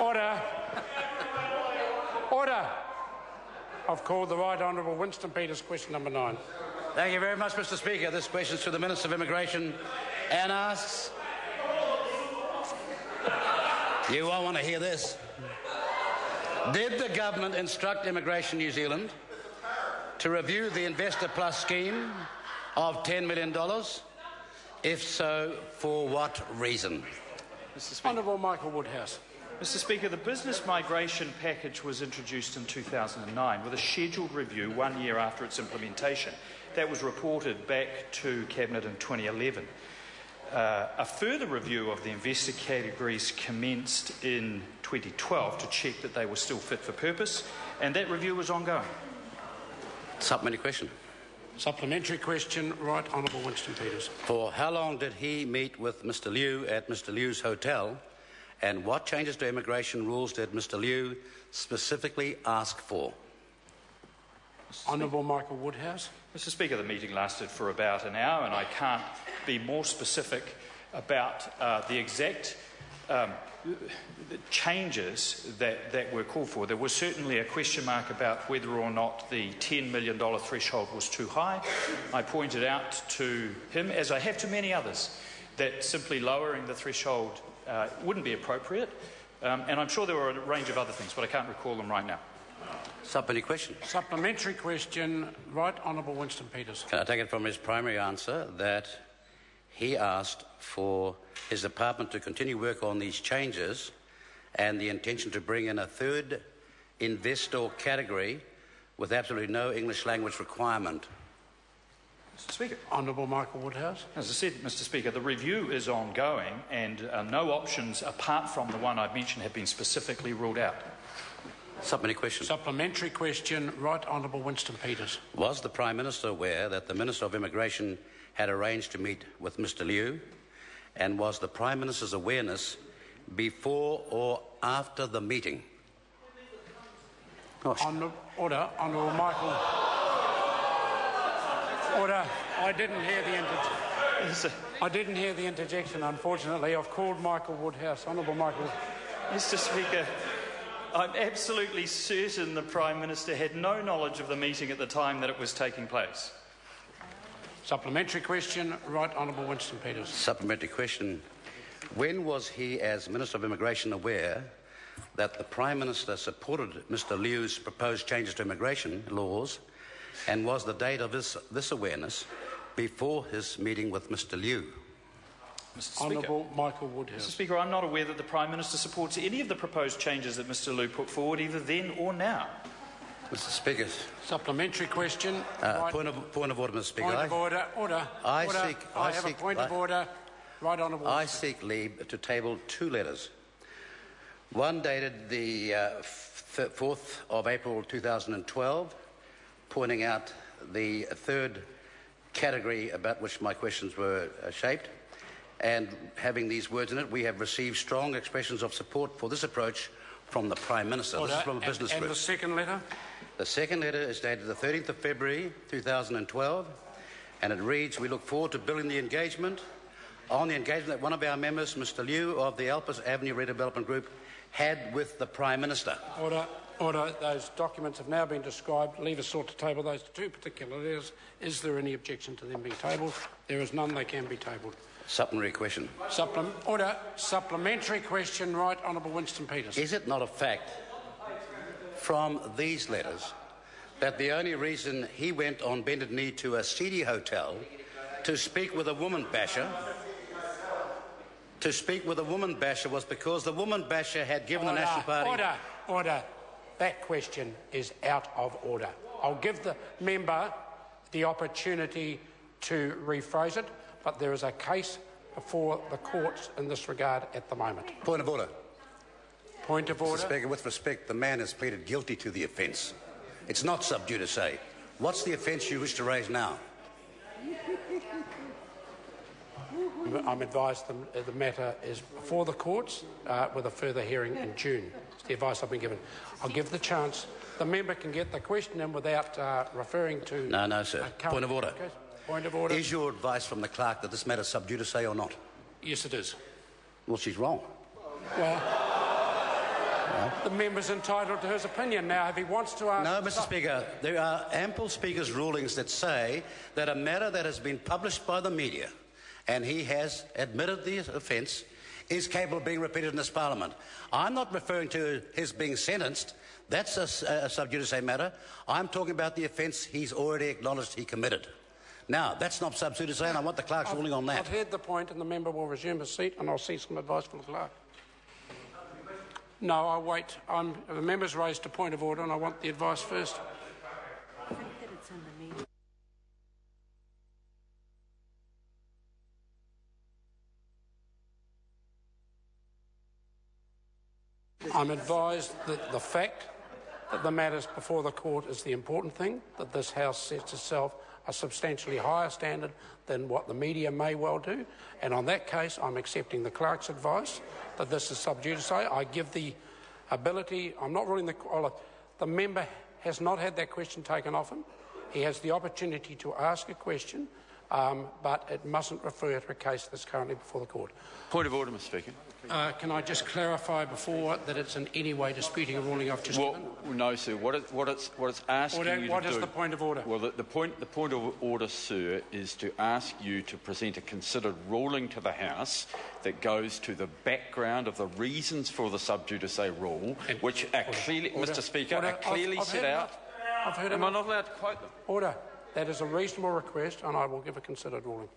Order. Order. I've called the Right Honourable Winston Peters, question number 9. Thank you very much, Mr. Speaker. This question is to the Minister of Immigration and asks... You won't want to hear this. Did the government instruct Immigration New Zealand to review the Investor Plus scheme of $10 million? If so, for what reason? Mr. Speaker. Honourable Michael Woodhouse. Mr. Speaker, the business migration package was introduced in 2009 with a scheduled review 1 year after its implementation. That was reported back to Cabinet in 2011. A further review of the investor categories commenced in 2012 to check that they were still fit for purpose, and that review was ongoing. Supplementary question. Supplementary question, Right Honourable Winston Peters. For how long did he meet with Mr. Liu at Mr. Liu's hotel, and what changes to immigration rules did Mr. Liu specifically ask for? Honourable Michael Woodhouse. Mr. Speaker, the meeting lasted for about an hour, and I can't be more specific about the exact changes that were called for. There was certainly a question mark about whether or not the $10 million threshold was too high. I pointed out to him, as I have to many others, that simply lowering the threshold wouldn't be appropriate, and I'm sure there were a range of other things, but I can't recall them right now. Supplementary question. Supplementary question, Right Honourable Winston Peters. Can I take it from his primary answer that he asked for his department to continue work on these changes and the intention to bring in a third investor category with absolutely no English language requirement? Mr. Speaker. Honourable Michael Woodhouse. As I said, Mr. Speaker, the review is ongoing, and no options apart from the one I've mentioned have been specifically ruled out. Supplementary question. Supplementary question, Right Honourable Winston Peters. Was the Prime Minister aware that the Minister of Immigration had arranged to meet with Mr. Liu, and was the Prime Minister's awareness before or after the meeting? Order. Honourable Michael. Order. I didn't hear the interjection, unfortunately. I've called Michael Woodhouse. Honourable Michael. Mr. Speaker, I'm absolutely certain the Prime Minister had no knowledge of the meeting at the time that it was taking place. Supplementary question, Right Honourable Winston Peters. Supplementary question. When was he, as Minister of Immigration, aware that the Prime Minister supported Mr. Liu's proposed changes to immigration laws, and was the date of this awareness before his meeting with Mr. Liu? Mr. Speaker. Honourable Michael Woodhouse. Mr. Speaker, I'm not aware that the Prime Minister supports any of the proposed changes that Mr. Liu put forward, either then or now. Mr. Speaker. Supplementary question. Point of order, Mr. Speaker. Point of order. Order. I have a point of order. Right Honourable. I seek leave to table two letters. One dated the 4th of April 2012, pointing out the third category about which my questions were shaped, and having these words in it: we have received strong expressions of support for this approach from the Prime Minister. Order. This is from a business group. And the second letter? The second letter is dated the 13th of February 2012, and it reads: we look forward to building the engagement that one of our members, Mr. Liu of the Alpes Avenue Redevelopment Group, had with the Prime Minister. Order. Order. Those documents have now been described. Leave us sought to table those two particular letters. Is there any objection to them being tabled? There is none. They can be tabled. Supplementary question. Order. Supplementary question, Right Honourable Winston Peters. Is it not a fact from these letters that the only reason he went on bended knee to a seedy hotel to speak with a woman basher was because the woman basher had given the National Party... Order. That question is out of order. I'll give the member the opportunity to rephrase it, but there is a case before the courts in this regard at the moment. Point of order. Point of order. Mr. Speaker, with respect, the man has pleaded guilty to the offence. It's not sub judice. What's the offence you wish to raise now? I'm advised the matter is before the courts with a further hearing in June. It's the advice I've been given. I'll give the chance. The member can get the question in without referring to... No, sir. Point of order. Okay. Point of order. Is your advice from the clerk that this matter is sub judice or not? Yes, it is. Well, she's wrong. Well... the member's entitled to his opinion. Now, if he wants to ask... No, Mr. Speaker, there are ample Speaker's rulings that say that a matter that has been published by the media, and he has admitted the offence, is capable of being repeated in this Parliament. I'm not referring to his being sentenced. That's a sub judice matter. I'm talking about the offence he's already acknowledged he committed. Now, that's not sub judice, and I want the clerk's ruling on that. I've heard the point, and the member will resume his seat, and I'll seek some advice from the clerk. No, I'll wait. The member's raised a point of order, and I want the advice first. I think that it's in the meeting. I'm advised that the fact that the matters before the court is the important thing, that this House sets itself a substantially higher standard than what the media may well do, and on that case I'm accepting the clerk's advice that this is sub judice. I give the ability, I'm not ruling the member has not had that question taken off him. He has the opportunity to ask a question, but it mustn't refer to a case that's currently before the court. Point of order, Mr. Speaker. Can I just clarify before that it's in any way disputing a ruling I've just given? No, sir. What it's asking you to do... What is the point of order? Well, the point of order, sir, is to ask you to present a considered ruling to the House that goes to the background of the reasons for the sub judice rule, which are clearly, Mr. Speaker, are clearly set out. I've heard Am I not allowed to quote them? Order. That is a reasonable request, and I will give a considered ruling.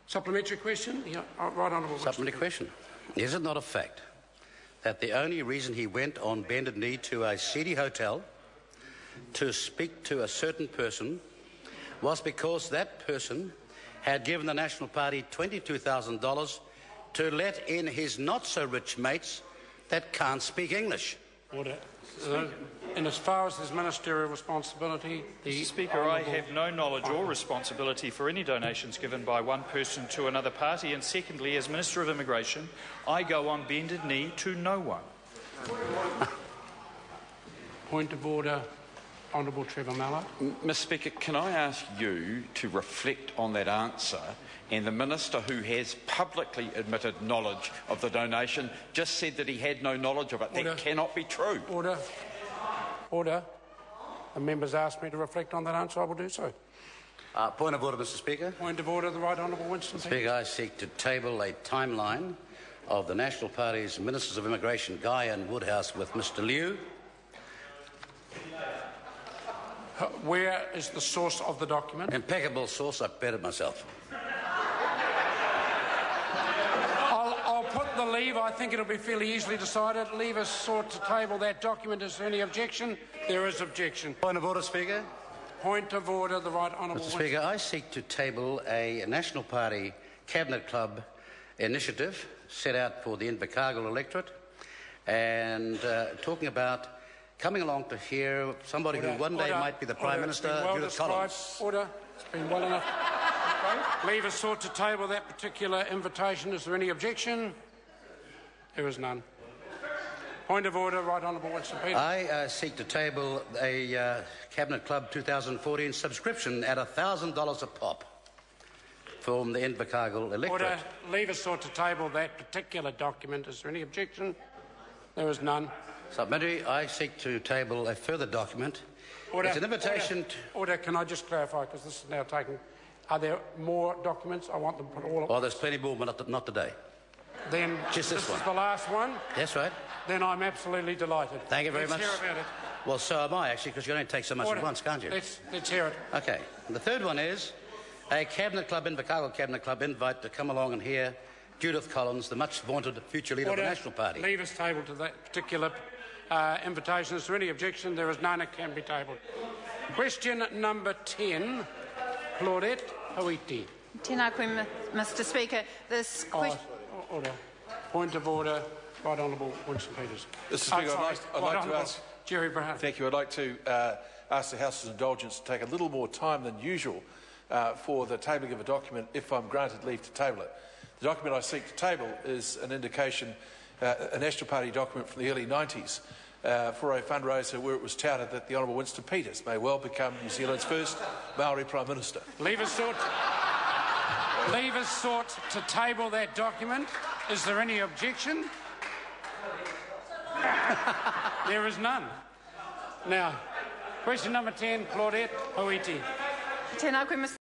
Supplementary question? Yeah, right, Honourable. Supplementary question. Is it not a fact that the only reason he went on bended knee to a seedy hotel to speak to a certain person was because that person had given the National Party $22,000 to let in his not-so-rich mates that can't speak English? Order. And as far as his ministerial responsibility, Mr. Speaker, I have no knowledge or responsibility for any donations given by one person to another party, and secondly, as Minister of Immigration, I go on bended knee to no one. Point of order, Honourable Trevor Mallard. Mr. Speaker, can I ask you to reflect on that answer? And the Minister, who has publicly admitted knowledge of the donation, just said that he had no knowledge of it. Order. That cannot be true. Order. Order. The member's asked me to reflect on that answer. I will do so. Point of order, Mr. Speaker. Point of order, the Right Honourable Winston. Speaker, I seek to table a timeline of the National Party's Ministers of Immigration, Guy and Woodhouse, with Mr. Liu. Where is the source of the document? Impeccable source. I prepared it myself. I'll put the leave. I think it'll be fairly easily decided. Leave us sought to table that document. Is there any objection? There is objection. Point of order, Speaker. Point of order, the Right Honourable Mr. Speaker, I seek to table a National Party Cabinet Club initiative set out for the Invercargill electorate, and talking about coming along to hear somebody who one day might be the Prime Minister, Judith Collins. Order. It's been well enough. Leave us sought to table that particular invitation. Is there any objection? There is none. Point of order, Right Honourable Winston Peters. I seek to table a Cabinet Club 2014 subscription at $1,000 a pop from the Invercargill electorate. Order. Leave us sought to table that particular document. Is there any objection? There is none. Supplementary, I seek to table a further document. Order. It's an invitation Order. Can I just clarify, because this is now taken... Are there more documents? I want them put all... Well, there's plenty more, but not today. Then just this one. Is the last one? That's right. Then I'm absolutely delighted. Thank you very much. Let's hear about it. Well, so am I, actually, because you only take so much at once, can't you? Let's hear it. OK. And the third one is a Cabinet Club, Invercargill Cabinet Club invite to come along and hear Judith Collins, the much-vaunted future leader of the National Party. Leave us tabled to that particular invitation. Is there any objection? There is none. It can be tabled. Question number 10, Claudette Hoiti. Tēnā koe, Mr. Speaker. This question... Order. Point of order, Right Honourable Winston Peters. Mr. Speaker, I'd like to ask... Jerry Brown. Thank you. I'd like to ask the House's indulgence to take a little more time than usual for the tabling of a document if I'm granted leave to table it. The document I seek to table is an indication, a National Party document from the early 90s for a fundraiser where it was touted that the Honourable Winston Peters may well become New Zealand's first Maori Prime Minister. Leave us sought to table that document. Is there any objection? There is none. Now, question number 10, Claudette Hoiti. Tēnā koe, Mr.